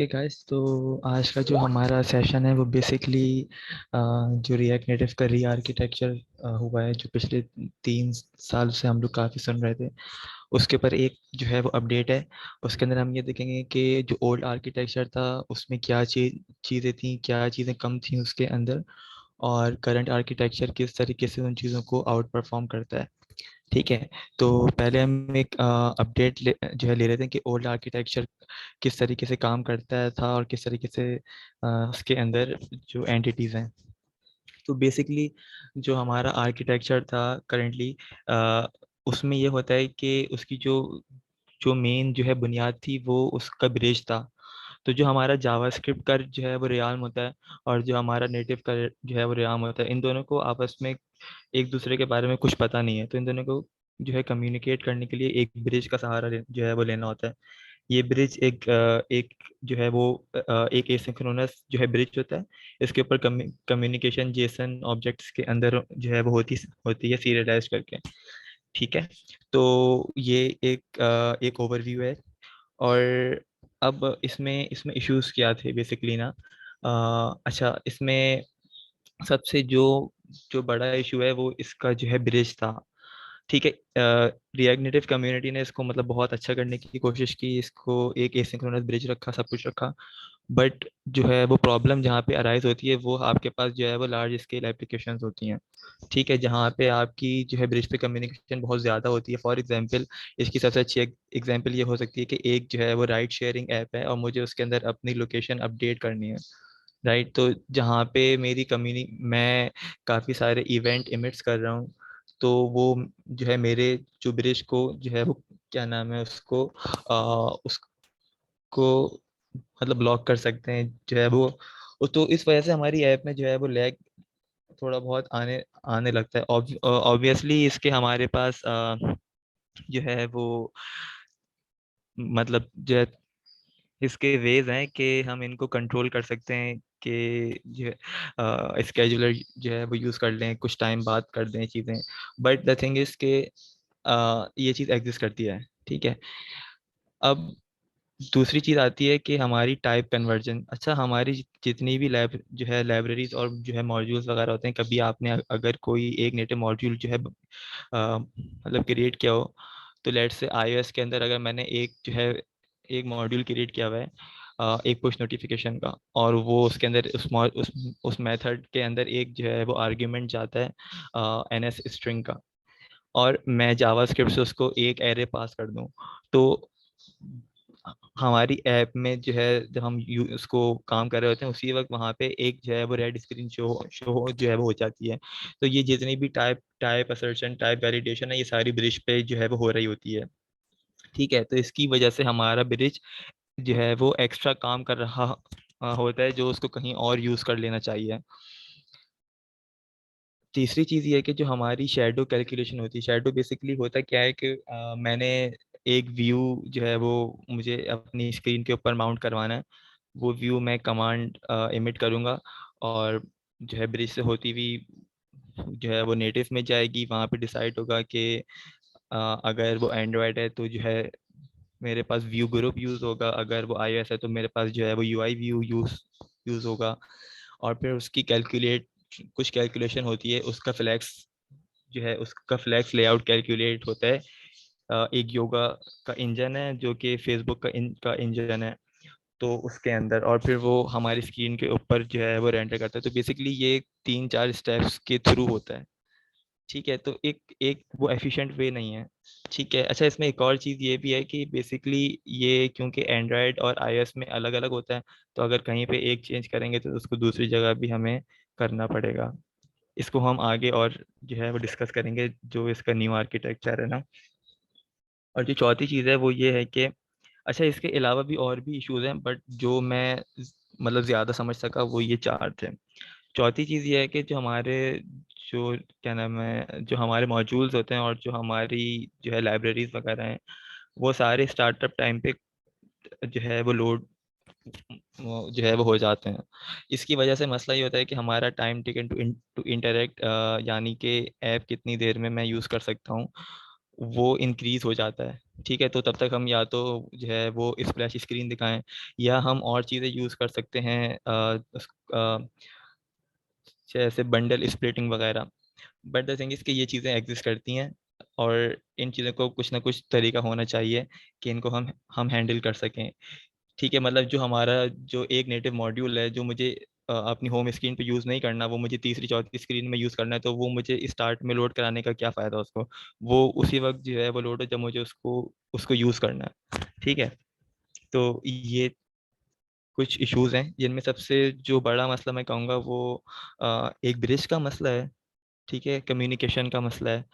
Okay guys, तो आज का जो हमारा सेशन है वो बेसिकली जो रिएक्ट नेटिव का री आर्किटेक्चर हुआ है, जो पिछले 3 साल से हम लोग काफ़ी सुन रहे थे। उसके ऊपर एक जो है वो अपडेट है। उसके अंदर हम ये देखेंगे कि जो ओल्ड आर्किटेक्चर था उसमें क्या चीज़ें थी, क्या चीज़ें कम थी उसके अंदर, और करंट आर्किटेक्चर किस तरीके से उन चीज़ों को आउट परफॉर्म करता है। ठीक है। तो पहले हम एक अपडेट जो है ले लेते हैं कि ओल्ड आर्किटेक्चर किस तरीके से काम करता था और किस तरीके से उसके अंदर जो एंटिटीज हैं। तो बेसिकली जो हमारा आर्किटेक्चर था करेंटली, उसमें ये होता है कि उसकी जो जो मेन जो है बुनियाद थी वो उसका ब्रिज था। तो जो हमारा जावास्क्रिप्ट का जो है वो रियाल्म होता है, और जो हमारा नेटिव का जो है वो रियाल्म होता है, इन दोनों को आपस में एक दूसरे के बारे में कुछ पता नहीं है। तो इन दोनों को जो है कम्युनिकेट करने के लिए एक ब्रिज का सहारा जो है वो लेना होता है। ये ब्रिज एक जो है वो एक एसिंक्रोनस जो है ब्रिज होता है। इसके ऊपर कम्युनिकेशन जेसन ऑब्जेक्ट्स के अंदर जो है वो होती है सीरियलाइज करके। ठीक है। तो ये एक ओवरव्यू है। और अब इसमें इसमें इश्यूज क्या थे बेसिकली ना। अच्छा, इसमें सबसे जो जो बड़ा इशू है वो इसका जो है ब्रिज था। ठीक है। रिएक्ट नेटिव कम्युनिटी ने इसको मतलब बहुत अच्छा करने की कोशिश की, इसको एक एसिंक्रोनस ब्रिज रखा, सब कुछ रखा। बट जो है वो प्रॉब्लम जहाँ पे अराइज होती है वो आपके पास जो है वो लार्ज स्केल एप्लीकेशंस होती हैं। ठीक है, जहाँ पे आपकी जो है ब्रिज पे कम्युनिकेशन बहुत ज़्यादा होती है। फॉर एग्जांपल, इसकी सबसे अच्छी एग्जांपल ये हो सकती है कि एक जो है वो राइड शेयरिंग ऐप है और मुझे उसके अंदर अपनी लोकेशन अपडेट करनी है। राइट। तो जहाँ पे मेरी कम्युनी मैं काफ़ी सारे इवेंट इमिट्स कर रहा हूँ, तो वो जो है मेरे जो ब्रिज को जो है वो क्या नाम है उसको उसको मतलब ब्लॉक कर सकते हैं जो है वो तो इस वजह से हमारी ऐप में जो है वो लैग थोड़ा बहुत आने आने लगता है। ऑब्वियसली इसके हमारे पास जो है वो मतलब जो है इसके वेज हैं कि हम इनको कंट्रोल कर सकते हैं कि जो स्केजुलर जो है वो यूज़ कर लें, कुछ टाइम बाद कर दें चीज़ें। बट द थिंग इज के ये चीज़ एग्जिस्ट करती है। ठीक है। अब दूसरी चीज़ आती है कि हमारी टाइप कन्वर्जन। अच्छा, हमारी जितनी भी लैब जो है लाइब्रेरीज और जो है मॉड्यूल्स वगैरह होते हैं, कभी आपने अगर कोई एक नेटिव मॉड्यूल जो है मतलब क्रिएट किया हो, तो लेट्स से iOS के अंदर अगर मैंने एक जो है एक मॉड्यूल क्रिएट किया हुआ है एक पुश नोटिफिकेशन का, और वो उसके अंदर उस मेथड के अंदर एक जो है वो आर्ग्यूमेंट जाता है NS स्ट्रिंग का, और मैं जावास्क्रिप्ट से उसको एक एरे पास कर दूं, तो हमारी ऐप में जो है जब हम उसको काम कर रहे होते हैं उसी वक्त वहाँ पे एक जो है वो रेड स्क्रीन शो शो जो है वो हो जाती है। तो ये जितनी भी type type assertion type validation है, ये सारी ब्रिज पे जो है वो हो रही होती है। ठीक है। तो इसकी वजह से हमारा ब्रिज जो है वो एक्स्ट्रा काम कर रहा होता है, जो उसको कहीं और यूज़ कर लेना चाहिए। तीसरी चीज़ ये है कि जो हमारी शेडो कैलकुलेशन होती है, शेडो बेसिकली होता क्या है कि मैंने एक व्यू जो है वो मुझे अपनी स्क्रीन के ऊपर माउंट करवाना है। वो व्यू मैं कमांड इमिट करूँगा, और जो है ब्रिज से होती हुई जो है वो नेटिव में जाएगी। वहाँ पे डिसाइड होगा कि अगर वो एंड्रॉयड है तो जो है मेरे पास व्यू ग्रुप यूज़ होगा, अगर वो iOS है तो मेरे पास जो है वो UI व्यू यूज़ होगा। और फिर उसकी कैलकुलेट कुछ कैलकुलेशन होती है, उसका फ्लैक्स जो है उसका फ्लैक्स लेआउट कैलकुलेट होता है। एक योगा का इंजन है जो कि फेसबुक का इंजन है, तो उसके अंदर, और फिर वो हमारी स्क्रीन के ऊपर जो है वो रेंडर करता है। तो बेसिकली ये 3-4 स्टेप्स के थ्रू होता है। ठीक है। तो एक एक वो एफिशिएंट वे नहीं है। ठीक है। अच्छा, इसमें एक और चीज़ ये भी है कि बेसिकली ये क्योंकि एंड्रॉयड और iOS में अलग अलग होता है, तो अगर कहीं पे एक चेंज करेंगे तो उसको दूसरी जगह भी हमें करना पड़ेगा। इसको हम आगे और जो है वो डिस्कस करेंगे, जो इसका न्यू आर्किटेक्चर है ना। और जो चौथी चीज़ है वो ये है कि अच्छा, इसके अलावा भी और भी इश्यूज हैं, बट जो मैं मतलब ज़्यादा समझ सका वो ये चार थे। चौथी चीज़ ये है कि जो हमारे जो क्या नाम है जो हमारे मॉड्यूल्स होते हैं और जो हमारी जो है लाइब्रेरीज वगैरह हैं, वो सारे स्टार्टअप टाइम पे जो है वो लोड जो है वो हो जाते हैं। इसकी वजह से मसला ये होता है कि हमारा टाइम टेकन टू इंटरेक्ट, यानी कि ऐप कितनी देर में मैं यूज़ कर सकता हूँ, वो इंक्रीज हो जाता है। ठीक है, तो तब तक हम या तो जो है वो स्प्लैश स्क्रीन दिखाएं, या हम और चीज़ें यूज़ कर सकते हैं, जैसे बंडल स्प्लिटिंग वगैरह। बट द थिंग इज कि ये चीज़ें एग्जिस्ट करती हैं, और इन चीज़ों को कुछ ना कुछ तरीका होना चाहिए कि इनको हम हैंडल कर सकें। ठीक है, मतलब जो हमारा जो एक नेटिव मॉड्यूल है, जो मुझे अपनी होम स्क्रीन पे यूज़ नहीं करना, वो मुझे तीसरी चौथी स्क्रीन में यूज़ करना है, तो वो मुझे स्टार्ट में लोड कराने का क्या फ़ायदा उसको। वो उसी वक्त जो है वो लोड है जब मुझे उसको उसको यूज़ करना है। ठीक है, तो ये कुछ इश्यूज हैं जिनमें सबसे जो बड़ा मसला मैं कहूँगा वो एक ब्रिज का मसला है। ठीक है, कम्युनिकेशन का मसला है।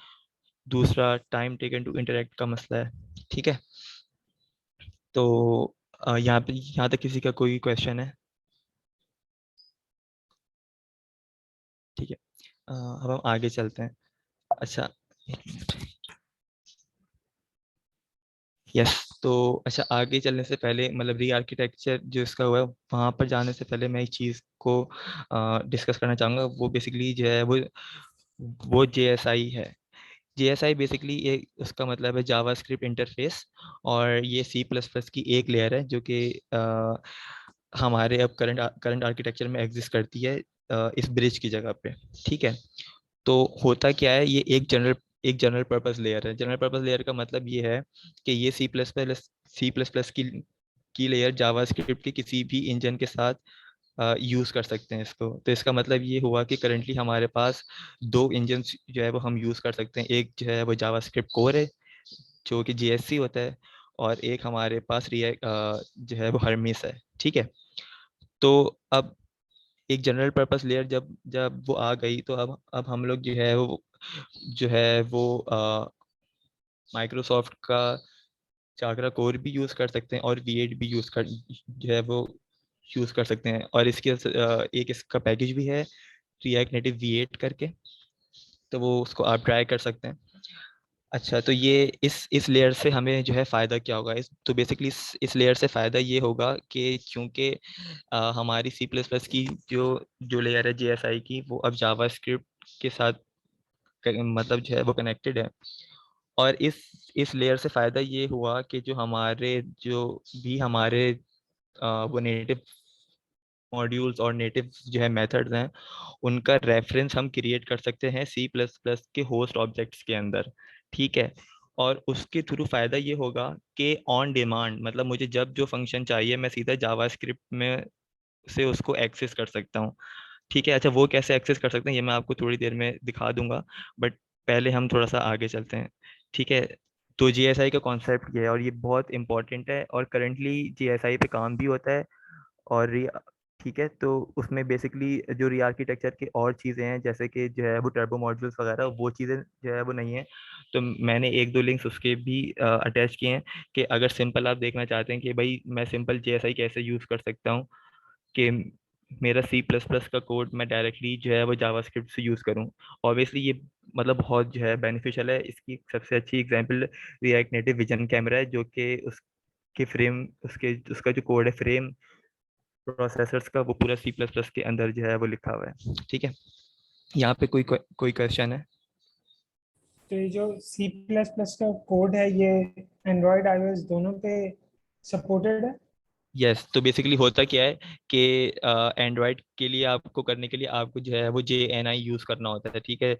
दूसरा टाइम टेकन टू इंटरेक्ट का मसला है। ठीक है, तो यहाँ तक किसी का कोई क्वेश्चन है? ठीक है, अब हम आगे चलते हैं। अच्छा, एक मिनट। यस, तो अच्छा, आगे चलने से पहले मतलब री आर्किटेक्चर जो इसका हुआ है, वहाँ पर जाने से पहले मैं एक चीज़ को डिस्कस करना चाहूँगा। वो बेसिकली जो है वो JSI है। JSI बेसिकली ये उसका मतलब है जावा स्क्रिप्ट इंटरफेस, और ये C++ की एक लेयर है जो कि हमारे अब करंट आर्किटेक्चर में एग्जिस्ट करती है, इस ब्रिज की जगह पे। ठीक है, तो होता क्या है, ये एक जनरल पर्पस लेयर है। जनरल पर्पस लेयर का मतलब ये है कि ये सी प्लस प्लस की लेयर जावा स्क्रिप्ट के किसी भी इंजन के साथ यूज़ कर सकते हैं इसको। तो इसका मतलब ये हुआ कि करंटली हमारे पास दो इंजन जो है वो हम यूज़ कर सकते हैं। एक जो है वो जावा स्क्रिप्ट कोर है, जो कि JSC होता है, और एक हमारे पास रिएक्ट जो है वो हर्मिस है। ठीक है, तो अब एक जनरल पर्पस लेयर जब जब वो आ गई, तो अब हम लोग जो है वो माइक्रोसॉफ्ट का चाकरा कोर भी यूज़ कर सकते हैं, और V8 भी जो है वो यूज़ कर सकते हैं। और एक इसका पैकेज भी है, रिएक्ट नेटिव V8 करके, तो वो उसको आप ट्राई कर सकते हैं। अच्छा, तो ये इस लेयर से हमें जो है फ़ायदा क्या होगा? तो बेसिकली इस लेयर से फ़ायदा ये होगा कि क्योंकि हमारी C++ की जो जो लेयर है JSI की, वो अब जावा स्क्रिप्ट के साथ मतलब जो है वो कनेक्टेड है। और इस लेयर से फ़ायदा ये हुआ कि जो भी हमारे वो नेटिव मॉड्यूल्स और नेटिव जो है मेथड्स हैं, उनका रेफरेंस हम क्रिएट कर सकते हैं C++ के होस्ट ऑब्जेक्ट्स के अंदर। ठीक है, और उसके थ्रू फ़ायदा ये होगा कि ऑन डिमांड, मतलब मुझे जब जो फंक्शन चाहिए, मैं सीधा जावास्क्रिप्ट में से उसको एक्सेस कर सकता हूँ। ठीक है, अच्छा, वो कैसे एक्सेस कर सकते हैं ये मैं आपको थोड़ी देर में दिखा दूंगा, बट पहले हम थोड़ा सा आगे चलते हैं। ठीक है, तो JSI का कॉन्सेप्ट ये है, और ये बहुत इंपॉर्टेंट है, और करंटली JSI पे काम भी होता है। और ठीक है, तो उसमें बेसिकली जो री आर्किटेक्चर की और चीज़ें हैं, जैसे कि जो है वो टर्बो मॉड्यूल्स वगैरह, वो चीज़ें जो है वो नहीं है। तो मैंने एक दो लिंक्स उसके भी अटैच किए हैं, कि अगर सिंपल आप देखना चाहते हैं कि भाई मैं सिंपल JSI कैसे यूज़ कर सकता हूँ, कि मेरा C++ का कोड मैं डायरेक्टली जो है वो जावास्क्रिप्ट से यूज़ करूँ। ऑब्वियसली ये मतलब बहुत जो है बेनिफिशियल है। इसकी सबसे अच्छी example react native vision camera है, जो कि उसके फ्रेम उसके उसका जो कोड है फ्रेम प्रोसेसर्स का, वो पूरा C++ के अंदर जो है वो लिखा हुआ है। ठीक है, यहाँ पे कोई क्वेश्चन है? तो ये जो सी प्लस प्लस का कोड है, ये एंड्रॉयड आईओएस दोनों पे सपोर्टेड है? यस, तो बेसिकली होता क्या है कि एंड्रॉयड के लिए आपको करने के लिए आपको जो है वो JNI यूज़ करना होता है। ठीक है,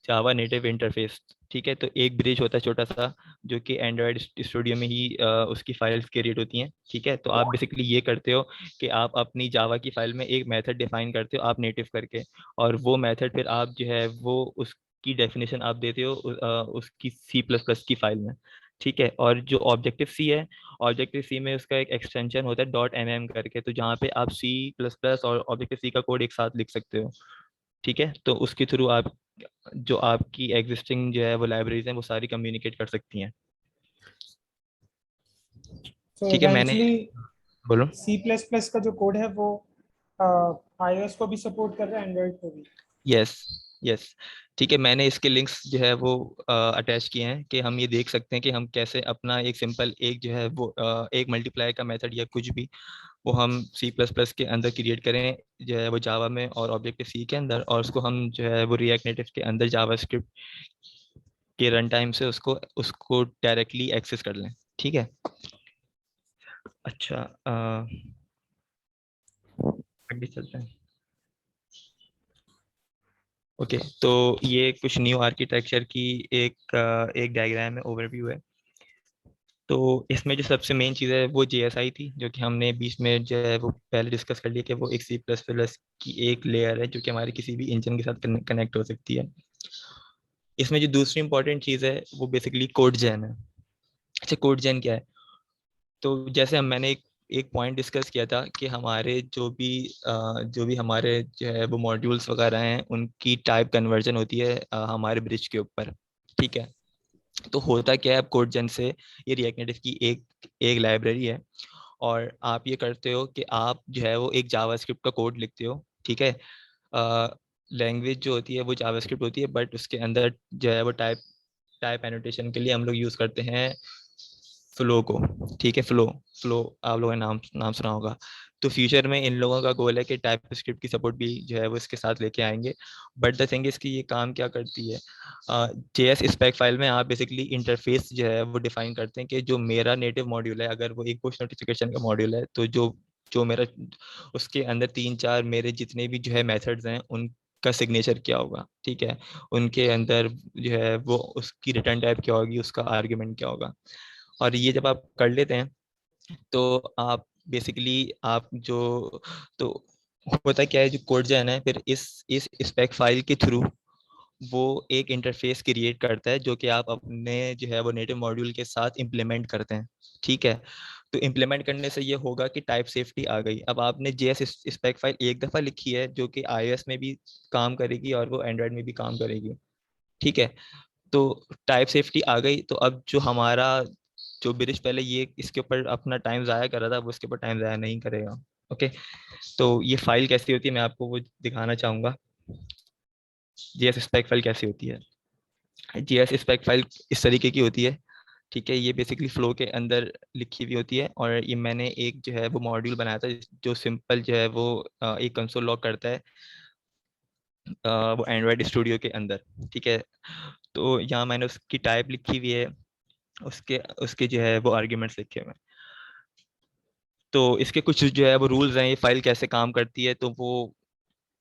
जावा नेटिव इंटरफेस। ठीक है, तो एक ब्रिज होता है छोटा सा, जो कि एंड्रॉयड स्टूडियो में ही उसकी फाइल्स क्रिएट होती हैं। ठीक है, तो आप बेसिकली ये करते हो कि आप अपनी जावा की फाइल में एक मेथड डिफाइन करते हो आप नेटिव करके, और वो मेथड फिर आप जो है वो उसकी डेफिनेशन आप देते हो उसकी C++ की फाइल में। ठीक है, और जो ऑब्जेक्टिव सी है, ऑब्जेक्टिव सी में उसका एक एक्सटेंशन होता है .mm करके, तो जहाँ पे आप C++ और ऑब्जेक्टिव सी का कोड एक साथ लिख सकते हो। ठीक है, तो उसके थ्रू आप जो आपकी एग्जिस्टिंग जो है वो लाइब्रेरीज हैं वो सारी कम्युनिकेट कर सकती हैं। सो ठीक है, मैंने इवेंचुअली बोलो। सी प्लस प्लस का जो कोड है वो आईओएस को भी सपोर्ट कर रहा है, एंड्रॉयड को भी? यस, यस, ठीक है, मैंने इसके लिंक्स जो है वो अटैच किए हैं, कि हम ये देख सकते हैं कि हम कैसे अपना एक सिंपल एक जो है वो एक मल्टीप्लाई का मेथड या कुछ भी वो हम C++ के अंदर क्रिएट करें, जो है वो जावा में और ऑब्जेक्टिव सी के अंदर, और उसको हम जो है वो रिएक्ट नेटिव के अंदर जावा स्क्रिप्ट के रन टाइम से उसको उसको डायरेक्टली एक्सेस कर लें। ठीक है। अच्छा, आगे चलते हैं। ओके, तो ये कुछ न्यू आर्किटेक्चर की एक डायग्राम है, ओवरव्यू है। तो इसमें जो सबसे मेन चीज़ है वो JSI थी, जो कि हमने बीच में जो है वो पहले डिस्कस कर लिया कि वो एक C++ की एक लेयर है जो कि हमारे किसी भी इंजन के साथ कनेक्ट हो सकती है। इसमें जो दूसरी इंपॉर्टेंट चीज़ है वो बेसिकली कोड जेन है। अच्छा, कोड जेन क्या है? तो जैसे मैंने एक पॉइंट डिस्कस किया था कि हमारे जो भी हमारे जो है वो मॉड्यूल्स वगैरह हैं उनकी टाइप कन्वर्जन होती है हमारे ब्रिज के ऊपर। ठीक है। तो होता क्या है, अब कोड जेन से ये रिएक्ट नेटिव की एक एक लाइब्रेरी है, और आप ये करते हो कि आप जो है वो एक जावास्क्रिप्ट का कोड लिखते हो। ठीक है। लैंग्वेज जो होती है वो जावास्क्रिप्ट होती है, बट उसके अंदर जो है वो टाइप टाइप एनोटेशन के लिए हम लोग यूज़ करते हैं फ्लो को। ठीक है, फ्लो। फ्लो आप लोगों ने नाम नाम सुना होगा। तो फ्यूचर में इन लोगों का गोल है कि टाइप स्क्रिप्ट की सपोर्ट भी जो है वो इसके साथ लेके आएंगे। बट द थिंग इसकी ये काम क्या करती है, JS स्पेक फाइल में आप बेसिकली इंटरफेस जो है वो डिफाइन करते हैं कि जो मेरा नेटिव मॉड्यूल है, अगर वो एक पुश नोटिफिकेशन का मॉड्यूल है, तो जो जो मेरा उसके अंदर 3-4 मेरे जितने भी जो है मेथड्स हैं उनका सिग्नेचर क्या होगा। ठीक है। उनके अंदर जो है वो उसकी रिटर्न टाइप क्या होगी, उसका आर्ग्यूमेंट क्या होगा। और ये जब आप कर लेते हैं तो आप बेसिकली आप जो तो होता क्या है, जो कोड जो है ना, फिर इस स्पेक फाइल के थ्रू वो एक इंटरफेस क्रिएट करता है जो कि आप अपने जो है वो नेटिव मॉड्यूल के साथ इम्प्लीमेंट करते हैं। ठीक है। तो इम्प्लीमेंट करने से ये होगा कि टाइप सेफ्टी आ गई। अब आपने JS स्पेक फाइल एक दफ़ा लिखी है जो कि iOS में भी काम करेगी और वो एंड्रॉयड में भी काम करेगी। ठीक है। तो टाइप सेफ्टी आ गई, तो अब जो हमारा जो ब्रिज पहले ये इसके ऊपर अपना टाइम ज़ाया कर रहा था, वो इसके ऊपर टाइम ज़ाया नहीं करेगा। ओके। तो ये फाइल कैसी होती है मैं आपको वो दिखाना चाहूँगा। JS स्पेक फाइल कैसी होती है? JS स्पेक फाइल इस तरीके की होती है। ठीक है। ये बेसिकली फ्लो के अंदर लिखी हुई होती है, और ये मैंने एक जो है वो मॉड्यूल बनाया था जो सिंपल जो है वो एक कंसोल लॉग करता है वो एंड्रॉयड स्टूडियो के अंदर। ठीक है। तो यहाँ मैंने उसकी टाइप लिखी हुई है, उसके उसके जो है वो आर्ग्यूमेंट्स लिखे हुए हैं। तो इसके कुछ जो है वो रूल्स हैं, ये फाइल कैसे काम करती है, तो वो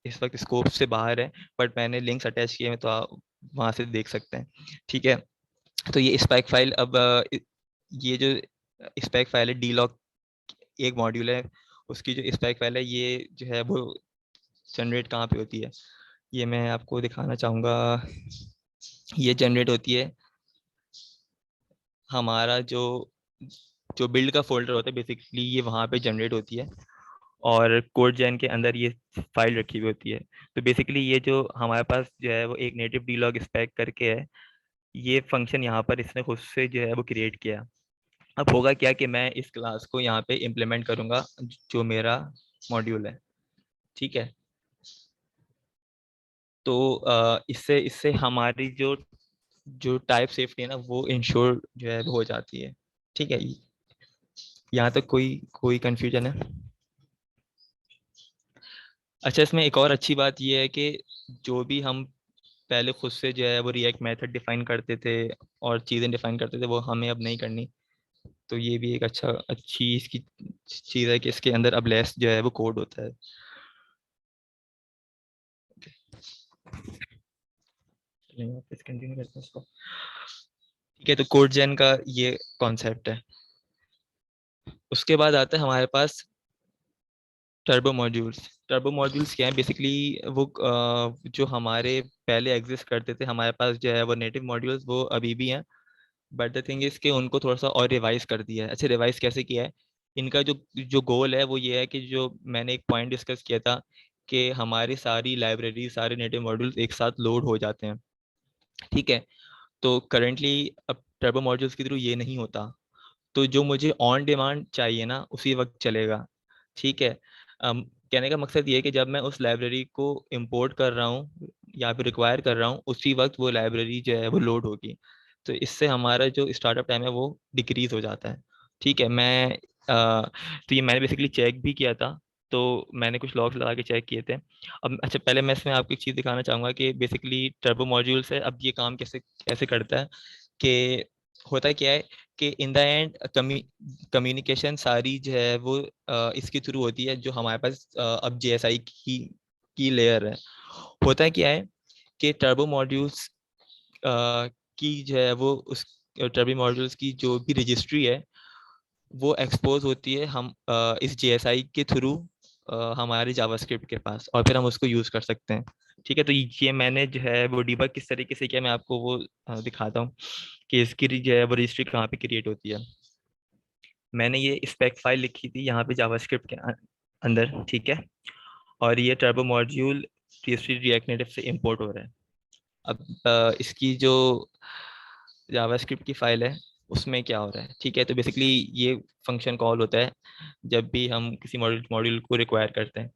इस वक्त स्कोप से बाहर है, बट मैंने लिंक्स अटैच किए हैं तो आप वहाँ से देख सकते हैं। ठीक है। तो ये स्पेक फाइल, अब ये जो स्पेक फाइल है डीलॉग एक मॉड्यूल है, उसकी जो स्पेक फाइल है ये जो है वो जनरेट कहाँ पे होती है, ये मैं आपको दिखाना चाहूँगा। ये जनरेट होती है हमारा जो जो बिल्ड का फोल्डर होता है, बेसिकली ये वहाँ पे जनरेट होती है, और कोड जैन के अंदर ये फाइल रखी हुई होती है। तो बेसिकली ये जो हमारे पास जो है वो एक नेटिव डीलॉग स्पेक करके है, ये फंक्शन यहाँ पर इसने खुद से जो है वो क्रिएट किया। अब होगा क्या कि मैं इस क्लास को यहाँ पे इम्प्लीमेंट करूँगा जो मेरा मॉड्यूल है। ठीक है। तो इससे इससे हमारी जो जो टाइप सेफ्टी है ना वो इंश्योर जो है वो हो जाती है। ठीक है। यहाँ तक कोई कोई कंफ्यूजन है? अच्छा, इसमें एक और अच्छी बात ये है कि जो भी हम पहले खुद से जो है वो रिएक्ट मेथड डिफाइन करते थे और चीज़ें डिफाइन करते थे, वो हमें अब नहीं करनी। तो ये भी एक अच्छी इसकी चीज़ है कि इसके अंदर अब लेस जो है वो कोड होता है। चलिए वापस कंटिन्यू करते हैं इसको। ठीक है। तो कोड जेन का ये कॉन्सेप्ट है। उसके बाद आता है हमारे पास टर्बो मॉड्यूल्स। टर्बो मॉड्यूल्स क्या है? बेसिकली वो जो हमारे पहले एग्जिस्ट करते थे हमारे पास जो है वो नेटिव मॉड्यूल्स, वो अभी भी हैं, बट द थिंग इज कि उनको थोड़ा सा और रिवाइज कर दिया है। अच्छा, रिवाइज कैसे किया है? इनका जो जो गोल है वो ये है कि जो मैंने एक पॉइंट डिस्कस किया था कि हमारी सारी लाइब्रेरी सारे नेटिव मॉड्यूल्स एक साथ लोड हो जाते हैं। ठीक है। तो करेंटली अब टर्बो मॉड्यूल्स के थ्रू ये नहीं होता। तो जो मुझे ऑन डिमांड चाहिए ना उसी वक्त चलेगा। ठीक है। कहने का मकसद ये है कि जब मैं उस लाइब्रेरी को इंपोर्ट कर रहा हूँ या फिर रिक्वायर कर रहा हूँ, उसी वक्त वो लाइब्रेरी जो है वो लोड होगी। तो इससे हमारा जो स्टार्टअप टाइम है वो डिक्रीज हो जाता है। ठीक है। तो ये मैंने बेसिकली चेक भी किया था तो मैंने कुछ लॉग्स लगा के चेक किए थे। अब अच्छा, पहले मैं इसमें आपको एक चीज़ दिखाना चाहूँगा कि बेसिकली टर्बो मॉड्यूल्स है, अब ये काम कैसे कैसे करता है कि होता क्या है कि इन द एंड कम्युनिकेशन सारी जो है वो इसके थ्रू होती है, जो हमारे पास अब JSI की लेयर है। होता क्या है कि टर्बो मॉड्यूल्स की जो है वो उस टर्बो मॉड्यूल्स की जो भी रजिस्ट्री है वो एक्सपोज होती है हम इस JSI के थ्रू हमारे जावास्क्रिप्ट के पास, और फिर हम उसको यूज कर सकते हैं। ठीक है, तो ये मैंने जो है वो डिबग किस तरीके से किया, मैं आपको वो दिखाता हूँ कि इसकी जो है वो रजिस्ट्री कहाँ पे क्रिएट होती है। मैंने ये स्पेक फाइल लिखी थी यहाँ पे जावास्क्रिप्ट के अंदर, ठीक है, और ये turbo module registry react native से इंपोर्ट हो रहा है। अब इसकी जो जावास्क्रिप्ट की फाइल है उसमें क्या हो रहा है, ठीक है, तो बेसिकली ये फंक्शन कॉल होता है जब भी हम किसी मॉड्यूल मॉड्यूल को रिक्वायर करते हैं।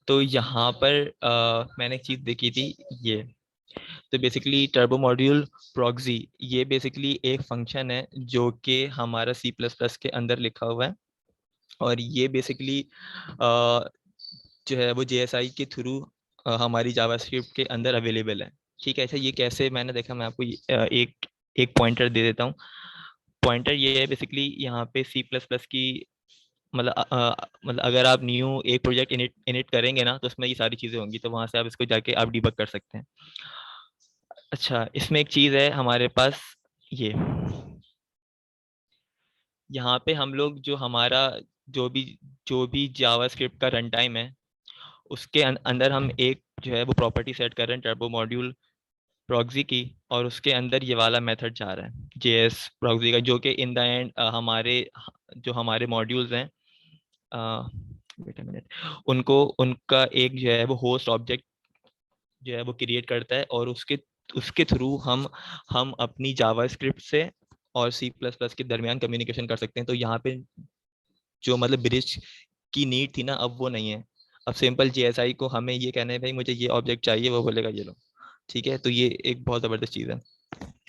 तो यहाँ पर मैंने एक चीज़ देखी थी, ये तो बेसिकली टर्बो मॉड्यूल प्रॉक्सी, ये बेसिकली एक फंक्शन है जो कि हमारा C++ के अंदर लिखा हुआ है, और ये बेसिकली जो है वो JSI के थ्रू हमारी जावास्क्रिप्ट के अंदर अवेलेबल है। ठीक है, अच्छा ये कैसे मैंने देखा, मैं आपको एक एक पॉइंटर दे देता हूँ। पॉइंटर ये है बेसिकली यहाँ पे C++ की मतलब मतलब अगर आप न्यू एक प्रोजेक्ट इनिट इनिट करेंगे ना, तो उसमें ये सारी चीज़ें होंगी, तो वहाँ से आप इसको जाके आप डिबग कर सकते हैं। अच्छा, इसमें एक चीज़ है हमारे पास, ये यहाँ पे हम लोग जो हमारा जो भी जो भी जावास्क्रिप्ट का रन टाइम है उसके अंदर हम एक जो है वो प्रॉपर्टी सेट कर रहे हैं टर्बो मॉड्यूल प्रॉक्सी की, और उसके अंदर ये वाला मेथड जा रहा है JS प्रॉक्सी का, जो कि इन द एंड हमारे जो हमारे मॉड्यूल्स हैं, वेट अ मिनट, उनको उनका एक जो है वो होस्ट ऑब्जेक्ट जो है वो क्रिएट करता है, और उसके उसके थ्रू हम अपनी जावास्क्रिप्ट से और C++ के दरमियान कम्युनिकेशन कर सकते हैं। तो यहाँ पे जो मतलब ब्रिज की नीड थी ना, अब वो नहीं है। अब सिंपल JSI को हमें ये कहना है भाई मुझे ये ऑब्जेक्ट चाहिए, वो बोलेगा ये लो। ठीक है, तो ये एक बहुत ज़बरदस्त चीज़ है,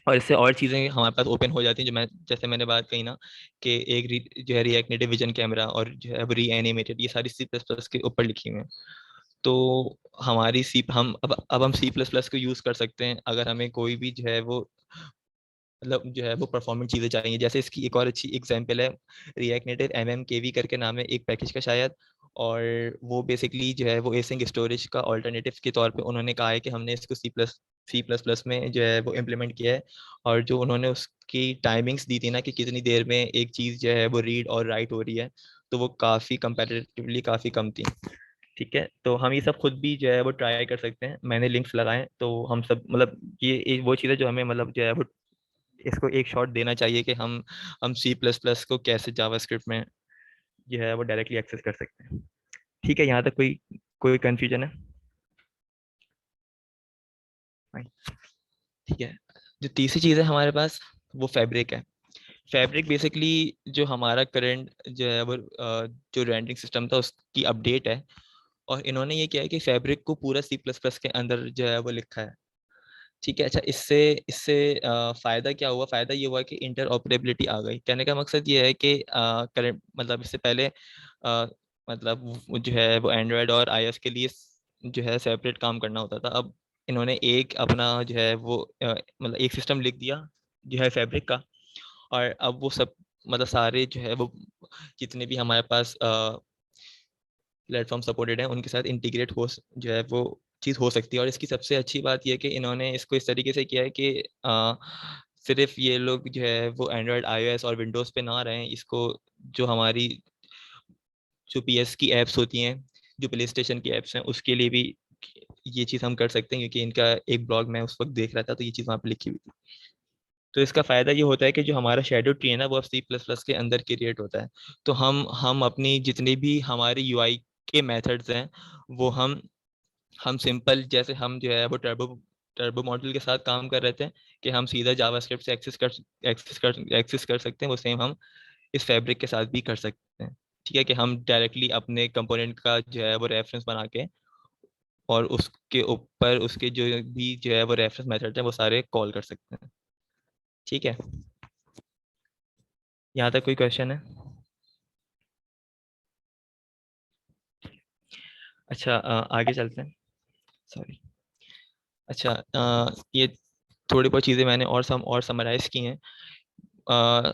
और इससे और चीज़ें हमारे पास ओपन हो जाती हैं, जो मैं जैसे मैंने बात कही ना कि एक जो है रिएक्ट नेटिव विजन कैमरा और जो है री एनिमेटेड, ये सारी C++ के ऊपर लिखी हुई हैं। तो हमारी सी हम अब हम C++ को यूज़ कर सकते हैं अगर हमें कोई भी जो है वो मतलब जो है वो परफॉर्मेंट चीज़ें चाहिए। जैसे इसकी एक और अच्छी एग्जांपल है, रिएक्ट नेटिव MMKV करके नाम है एक पैकेज का शायद, और वो बेसिकली जो है वो एसिंक स्टोरेज का ऑल्टरनेटिव के तौर पे उन्होंने कहा है कि हमने इसको C++ में जो है वो इम्प्लीमेंट किया है, और जो उन्होंने उसकी टाइमिंग्स दी थी ना कि कितनी देर में एक चीज़ जो है वो रीड और राइट हो रही है, तो वो काफ़ी कंपैरेटिवली काफ़ी कम थी। ठीक है, तो हम ये सब खुद भी जो है वो ट्राई कर सकते हैं, मैंने लिंक्स लगाए हैं, तो हम सब मतलब ये वो चीज़ है जो हमें मतलब जो है वो इसको एक शॉट देना चाहिए कि हम C++ को कैसे जावास्क्रिप्ट में जो है वो डायरेक्टली एक्सेस कर सकते हैं। ठीक है, यहाँ तक कोई कोई कंफ्यूजन है? Fine. ठीक है, जो तीसरी चीज़ है हमारे पास वो फैब्रिक है। फैब्रिक बेसिकली जो हमारा करंट जो है वो जो रेंडरिंग सिस्टम था उसकी अपडेट है, और इन्होंने ये किया है कि फैब्रिक को पूरा C++ के अंदर जो है वो लिखा है। ठीक है, अच्छा इससे इससे फायदा क्या हुआ, फायदा ये हुआ कि इंटर ऑपरेबिलिटी आ गई। कहने का मकसद ये है कि करंट मतलब इससे पहले मतलब वो जो है वो एंड्रॉयड और iOS के लिए जो है सेपरेट काम करना होता था। अब इन्होंने एक अपना जो है वो मतलब एक सिस्टम लिख दिया जो है फैब्रिक का, और अब वो सब मतलब सारे जो है वो जितने भी हमारे पास प्लेटफॉर्म सपोर्टेड हैं उनके साथ इंटीग्रेट हो जो है वो चीज़ हो सकती है। और इसकी सबसे अच्छी बात यह है कि इन्होंने इसको इस तरीके से किया है कि सिर्फ ये लोग जो है वो एंड्रॉयड iOS और विंडोज़ पे ना रहें, इसको जो हमारी जो PS की एप्स होती हैं, जो प्ले स्टेशन की एप्स हैं, उसके लिए भी ये चीज़ हम कर सकते हैं, क्योंकि इनका एक ब्लॉग मैं उस वक्त देख रहा था तो ये चीज़ वहाँ पे लिखी हुई थी। तो इसका फ़ायदा ये होता है कि जो हमारा शेडो ट्री है ना वो अब C++ के अंदर क्रिएट होता है। तो हम अपनी जितनी भी हमारी UI के मेथड्स हैं वो हम सिंपल जैसे हम जो है वो टर्बो टर्बो मॉडल के साथ काम कर रहे थे कि हम सीधा जावास्क्रिप्ट से एक्सेस कर सकते हैं, वो सेम हम इस फैब्रिक के साथ भी कर सकते हैं। ठीक है, कि हम डायरेक्टली अपने कंपोनेंट का जो है वो रेफरेंस बना के और उसके ऊपर उसके जो भी जो है वो रेफरेंस मेथड है वो सारे कॉल कर सकते हैं। ठीक है, यहाँ तक कोई क्वेश्चन है? अच्छा, आगे चलते हैं। सॉरी। अच्छा, ये थोड़ी बहुत चीज़ें मैंने और समराइज की हैं। अ,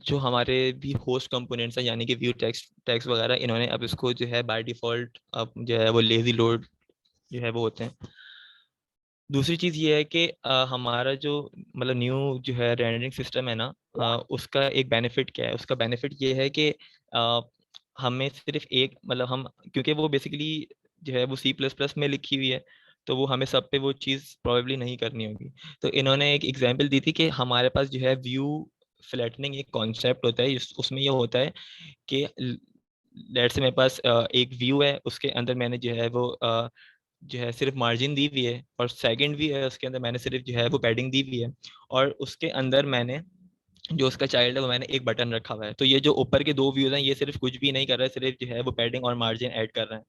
जो हमारे भी होस्ट कंपोनेंट्स हैं, यानी कि व्यू टेक्स्ट टैग्स वगैरह, इन्होंने अब इसको जो है बाय डिफॉल्ट अब जो है वो लेजी लोड जो है वो होते हैं। दूसरी चीज़ ये है कि हमारा जो मतलब न्यू जो है रेंडरिंग सिस्टम है ना, उसका एक बेनिफिट क्या है? उसका बेनिफिट ये है कि अ, हमें सिर्फ एक मतलब हम, क्योंकि वो बेसिकली जो है वो सी प्लस प्लस में लिखी हुई है, तो वो हमें सब पे वो चीज़ प्रोबेबली नहीं करनी होगी। तो इन्होंने एक एग्जांपल दी थी कि हमारे पास जो है व्यू फ्लैटनिंग एक कॉन्सेप्ट होता है, उसमें ये होता है कि लेट्स से मेरे पास एक व्यू है, उसके अंदर मैंने जो है वो जो है सिर्फ मार्जिन दी हुई है, और सेकंड भी है उसके अंदर मैंने सिर्फ जो है वो पैडिंग दी हुई है, और उसके अंदर मैंने जो उसका चाइल्ड है वो मैंने एक बटन रखा हुआ है। तो ये जो ऊपर के दो व्यूज हैं ये सिर्फ कुछ भी नहीं कर रहा है, सिर्फ जो है वो पैडिंग और मार्जिन ऐड कर रहे हैं।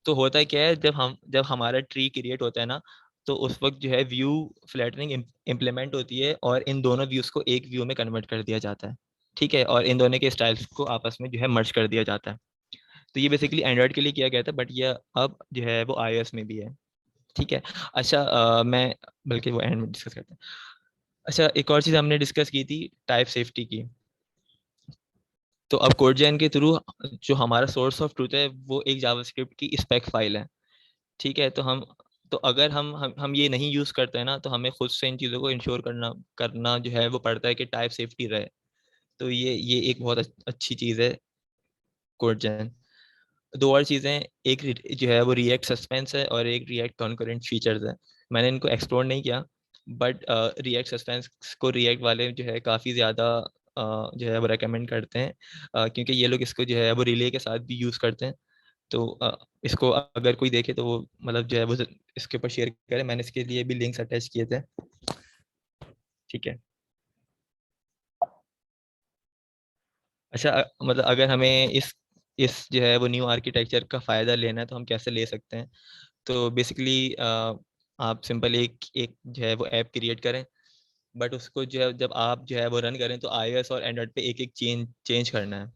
तो होता है क्या है, जब हमारा ट्री क्रिएट होता है ना, तो उस वक्त जो है व्यू फ्लैटनिंग इम्प्लीमेंट होती है, और इन दोनों व्यूज को एक व्यू में कन्वर्ट कर दिया जाता है। ठीक है, और इन दोनों के स्टाइल्स को आपस में जो है मर्ज कर दिया जाता है। तो ये बेसिकली एंड्रॉइड के लिए किया गया था, बट ये अब जो है वो iOS में भी है। ठीक है। अच्छा, मैं बल्कि वो एंड में डिस्कस करते हैं। अच्छा, एक और चीज़ हमने डिस्कस की थी टाइप सेफ्टी की। तो अब कोडजेन के थ्रू जो हमारा सोर्स ऑफ ट्रूथ है वो एक जावास्क्रिप्ट की स्पेक फाइल है। ठीक है। तो अगर हम ये नहीं यूज़ करते हैं ना, तो हमें खुद से इन चीज़ों को इंश्योर करना करना जो है वो पड़ता है कि टाइप सेफ्टी रहे। तो ये एक बहुत अच्छी चीज़ है कोडजेन। दो और चीज़ें, एक जो है वो रिएक्ट सस्पेंस है, और एक रिएक्ट कॉन्करेंट फीचर्स है। मैंने इनको एक्सप्लोर नहीं किया, बट रिएक्ट सस्पेंस को रिएक्ट वाले जो है काफ़ी ज़्यादा जो है वो रेकमेंड करते हैं, क्योंकि ये लोग इसको जो है वो रिले के साथ भी यूज़ करते हैं। तो इसको अगर कोई देखे तो वो मतलब जो है वो इसके ऊपर शेयर करे, मैंने इसके लिए भी लिंक्स अटैच किए थे। ठीक है। अच्छा, मतलब अगर हमें इस जो है वो न्यू आर्किटेक्चर का फ़ायदा लेना है तो हम कैसे ले सकते हैं? तो बेसिकली आप सिंपल एक एक जो है वो ऐप क्रिएट करें, बट उसको जो है जब आप जो है वो रन करें तो iOS और एंड्रॉइड पे एक एक चेंज चेंज करना है।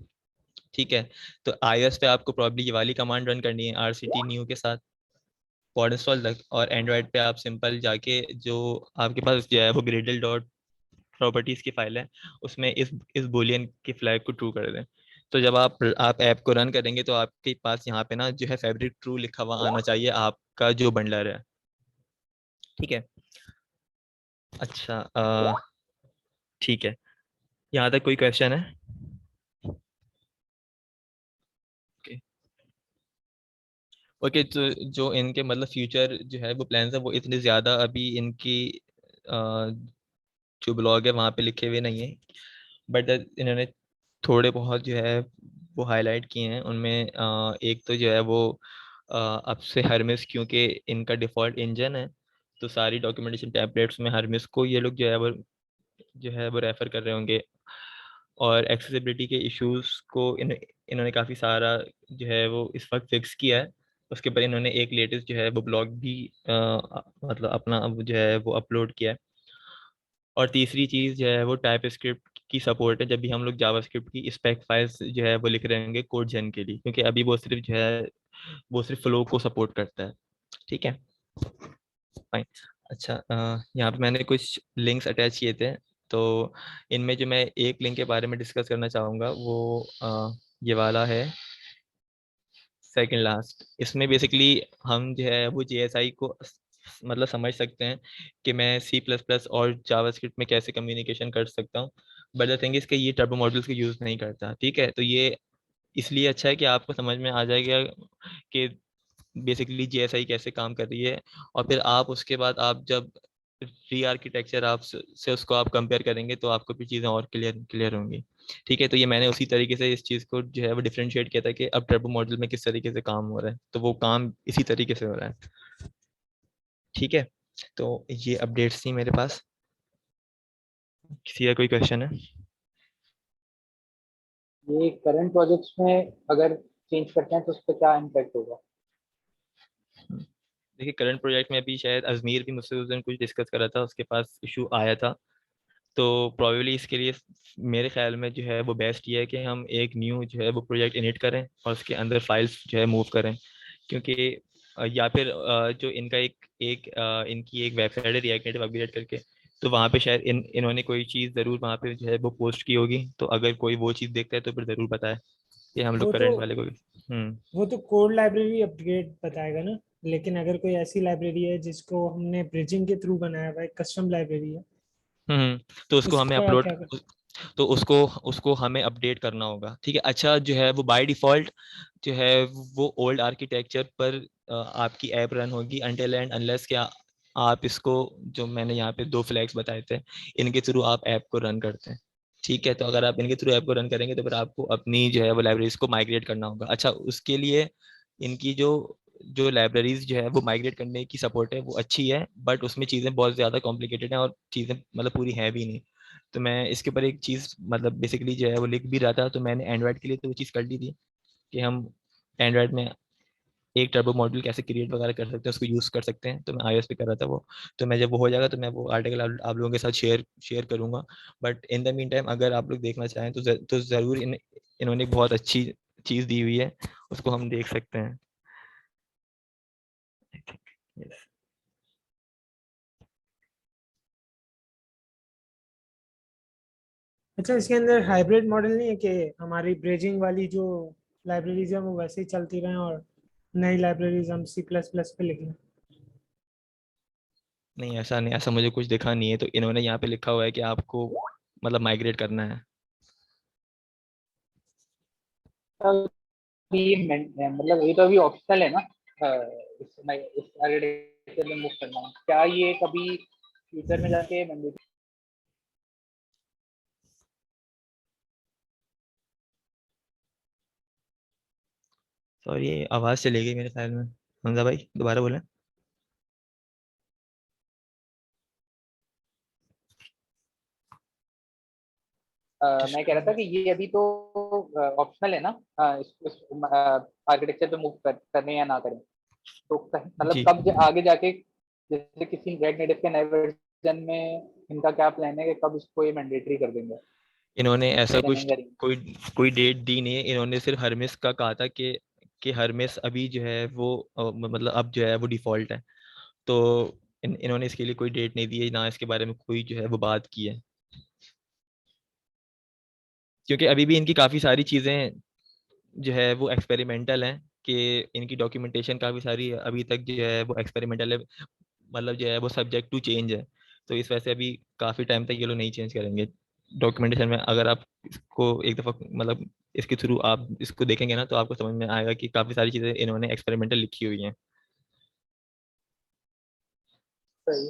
ठीक है। तो iOS पे आपको प्रॉब्ली ये वाली कमांड रन करनी है RCT न्यू के साथ पॉड इंस्टॉल तक, और एंड्रॉइड पे आप सिंपल जाके जो आपके पास जो है वो ग्रेडल डॉट प्रॉपर्टीज की फाइल है, उसमें इस बुलियन की फ्लैग को ट्रू कर दें। तो जब आप ऐप को रन करेंगे तो आपके पास यहाँ पे ना जो है फैब्रिक ट्रू लिखा हुआ आना चाहिए आपका जो बंडलर है। ठीक है। अच्छा, ठीक है। यहाँ तक कोई क्वेश्चन है? ओके। ओके, तो जो इनके मतलब फ्यूचर जो है वो प्लान्स है वो इतने ज़्यादा अभी इनकी जो ब्लॉग है वहाँ पे लिखे हुए नहीं है, बट इन्होंने थोड़े बहुत जो है वो हाईलाइट किए हैं। उनमें एक तो जो है वो अब से हर्मिस, क्योंकि इनका डिफ़ॉल्ट इंजन है, तो सारी डॉक्यूमेंटेशन टेम्पलेट्स में हर्मिस को ये लोग जो है वो रेफ़र कर रहे होंगे। और एक्सेसिबिलिटी के इश्यूज को इन्होंने काफ़ी सारा जो है वो इस वक्त फिक्स किया है। उसके ऊपर इन्होंने एक लेटेस्ट जो है वो ब्लॉग भी मतलब अपना अब जो है वो अपलोड किया है। और तीसरी चीज़ जो है वो टाइप स्क्रिप्ट की सपोर्ट है, जब भी हम लोग जावास्क्रिप्ट की स्पेक फाइल्स जो है वो लिख रहे होंगे कोड जेन के लिए, क्योंकि अभी वो सिर्फ जो है वो सिर्फ फ्लो को सपोर्ट करता है। ठीक है। फाइन। अच्छा, यहाँ पे मैंने कुछ लिंक्स अटैच किए थे। तो इनमें जो मैं एक लिंक के बारे में डिस्कस करना चाहूँगा वो ये वाला है, सेकंड लास्ट। इसमें बेसिकली हम जो है वो JSI को मतलब समझ सकते हैं कि मैं सी प्लस प्लस और जावास्क्रिप्ट में कैसे कम्युनिकेशन कर सकता हूँ। बट द थिंग इसके ये टर्बो मॉड्यूल्स को यूज़ नहीं करता। ठीक है। तो ये इसलिए अच्छा है कि आपको समझ में आ जाएगा कि बेसिकली JSI कैसे काम कर रही है, और फिर आप उसके बाद आप जब री आर्किटेक्चर आप से उसको आप कंपेयर करेंगे तो आपको भी चीज़ें और क्लियर क्लियर होंगी। ठीक है। तो ये मैंने उसी तरीके से इस चीज़ को जो है वो डिफरेंशिएट किया था कि अब टर्बो मॉडल में किस तरीके से काम हो रहा है, तो वो काम इसी तरीके से हो रहा है। ठीक है। तो ये अपडेट्स थी मेरे पास। किसी का कोई क्वेश्चन है? ये करंट प्रोजेक्ट्स में अगर चेंज करते हैं तो उस पर क्या इम्पैक्ट होगा? देखिए, करंट प्रोजेक्ट में अभी शायद अजमीर भी मुझसे उस दिन कुछ डिस्कस कर रहा था, उसके पास इशू आया था। तो प्रॉबेबली इसके लिए मेरे ख्याल में जो है वो बेस्ट ये है कि हम एक न्यू जो है वो प्रोजेक्ट इनिट करें और उसके अंदर फाइल्स जो है मूव करें, क्योंकि या फिर जो इनका इनकी एक वेबसाइट है रिएक्ट नेटिव अपग्रेड करके, तो वहाँ पे शायद इन्होंने कोई चीज़ ज़रूर वहाँ पे जो है वो पोस्ट की होगी, तो अगर कोई वो चीज़ देखता है तो फिर ज़रूर बताए, ये हम लोग वो तो करंट वाले को भी। वो तो कोड लाइब्रेरी अपग्रेड बताएगा ना, लेकिन अगर कोई ऐसी लाइब्रेरी है जिसको हमने ब्रिजिंग के थ्रू बनाया हुआ है, कस्टम लाइब्रेरी है, हम्म तो उसको हमें उसका अपलोड, क्या कर। तो उसको उसको हमें अपडेट करना होगा, ठीक है। अच्छा जो है वो बाय डिफॉल्ट जो है वो ओल्ड आर्किटेक्चर पर आपकी ऐप रन होगी अनटिल एंड अनलेस क्या आप इसको, जो मैंने यहाँ पे 2 फ्लैग्स बताए थे, इनके थ्रू आप ऐप को रन करते हैं, ठीक है। तो अगर आप इनके थ्रू ऐप को रन करेंगे तो फिर आपको अपनी जो है वो लाइब्रेरीज को माइग्रेट करना होगा। अच्छा उसके लिए इनकी जो जो लाइब्रेरीज जो है वो माइग्रेट करने की सपोर्ट है वो अच्छी है, बट उसमें चीज़ें बहुत ज़्यादा कॉम्प्लिकेटेड हैं और चीज़ें मतलब पूरी है भी नहीं। तो मैं इसके ऊपर एक चीज़ मतलब बेसिकली जो है वो लिख भी रहा था, तो मैंने एंड्रॉयड के लिए तो वो चीज़ कर ली थी कि हम एंड्रॉयड में एक टर्बो मॉड्यूल कैसे क्रिएट वगैरह कर सकते हैं, उसको यूज़ कर सकते हैं, तो मैं iOS पे कर रहा था वो। तो मैं जब वो हो जाएगा तो मैं वो आर्टिकल आप लोगों के साथ शेयर करूंगा। But in the mean time अगर आप लोग देखना चाहें तो तो ज़रूर इन्होंने एक बहुत अच्छी चीज़ दी हुई है, उसको हम देख सकते हैं। Yes. अच्छा, इसके अंदर हाइब्रिड मॉडल नहीं है कि हमारी ब्रिजिंग वाली जो लाइब्रेरीज है वो वैसे ही चलती रहें और नई लाइब्रेरीज हम सी प्लस प्लस पे लिख लें? नहीं ऐसा नहीं, ऐसा मुझे कुछ दिखा नहीं है, तो इन्होंने यहाँ पे लिखा हुआ है कि आपको मतलब माइग्रेट करना है। मतलब ये तो अभी ऑप्शनल है ना, इस आर्किटेक्चर में मूव करना, क्या ये कभी फ्यूचर में जाके मैंडेटरी? सॉरी ये आवाज़ चली गई मेरे ख्याल में, हमजा भाई दोबारा बोलें। मैं कह रहा था कि ये अभी तो ऑप्शनल है ना, इस आर्किटेक्चर पे मूव करने या ना करें, तो मतलब जी, कब आगे जाके जैसे किसी रेड नेटिव के नए वर्जन में इनका क्या प्लान है कि कब इसको ये मैंडेटरी कर देंगे इन्होंने ऐसा या नहीं कुछ करेंगे? कोई कोई डेट दी नहीं है। इन्होंने सिर्फ हरमिस का कहा था कि हरमिस अभी जो है वो मतलब अब जो है वो डिफॉल्ट है। तो इन्होंने इसके लिए कोई डेट नहीं दी है, ना इसके बारे में कोई जो है वो बात की है, क्योंकि अभी भी इनकी काफ़ी सारी चीज़ें जो है वो एक्सपेरिमेंटल हैं, कि इनकी डॉक्यूमेंटेशन काफ़ी सारी अभी तक जो है वो एक्सपेरिमेंटल है, मतलब जो है वो सब्जेक्ट टू चेंज है। तो इस वजह से अभी काफ़ी टाइम तक ये लोग नहीं चेंज करेंगे डॉक्यूमेंटेशन में। अगर आप इसको एक दफ़ा मतलब इसके थ्रू आप इसको देखेंगे ना तो आपको समझ में आएगा कि काफ़ी सारी चीज़ें इन्होंने एक्सपेरिमेंटल लिखी हुई हैं। सही।